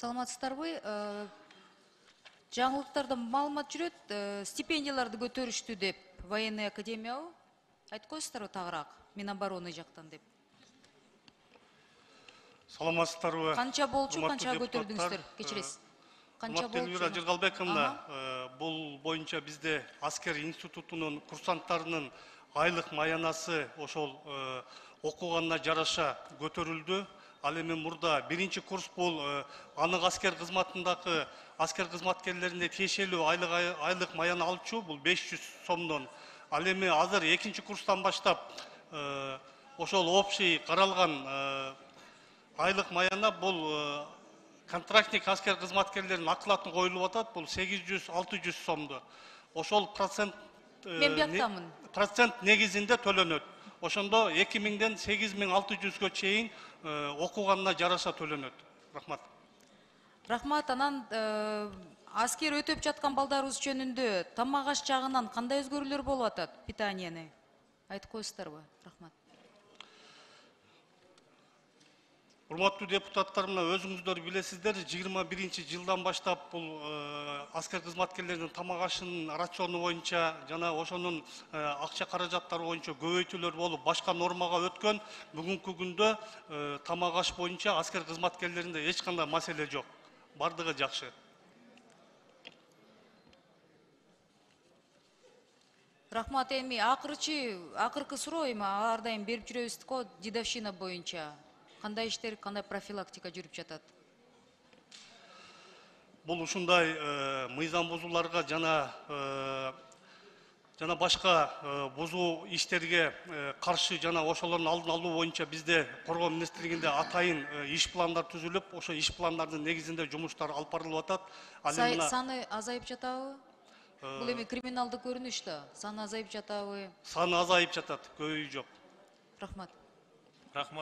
Саламатсыздарбы? Жаңылыктарда маалымат жүрөт, стипендияларды көтөрүштү деп, военный академия айтып коесуздарбы тагыраак, Минобороны жактан деп. Саламатсыздарбы? Канча болчу, канча көтөрдүңүздөр? Кечиресиз. Канча болчу? Элвира Жыргалбековна, бул боюнча бизде аскер институтунун курсанттарынын айлык маянасы ошол окуганына жараша көтөрүлдү. Ал эми мурда биринчи курс бул анык аскер кызматындагы аскер кызматкерлерине тиешелүү айлык маяны алчу, бул 500 сомдон. Ал эми азыр экинчи курстан баштап ошол общий каралган айлык маяна бул контрактник аскер кызматкерлеринин акылатын коюлуп атат, бул 800-600 сомду. Ошол процент негизинде төлөнөт. Ошондо 2000ден 8600гө чейин окуганына жараша төлөнөт. Рахмат. Рахмат, анан аскер өтөп жаткан балдарыбыз жөнүндө тамак аш жагынан кандай өзгөрүүлөр болуп атат питанияны? Айтып коесуздарбы? Рахмат. Урматтуу депутаттар, мына өзүңүздөр билесиздер, 21-жылдан баштап бул аскер кызматкерлеринин тамак ашынын рациону боюнча жана ошонун акча каражаттары боюнча көбөйтүүлөр болуп, башка нормага өткөн. Бүгүнкү күндө тамак аш боюнча аскер кызматкерлеринде эч кандай маселе жок. Бардыгы жакшы. Рахмат, эми акыркы суроо эми ар дайым берип жүрөбүз го, дедовщина боюнча. Кандай иштер, кандай профилактика жүрүп жатат? Бул ушундай мыйзам бузууларга жана башка бузуу иштерге каршы жана ошолордун алдын алуу боюнча бизде коргоо министрлигинде атайын иш пландар түзүлүп, ошо иш пландардын негизинде жумуштар алып барылып атат. Саны азайып жатабы? Бул эми криминалдык көрүнүш да. Саны азайып жатабы? Саны азайып жатат, көбөйүү жок. Рахмат. Рахмат.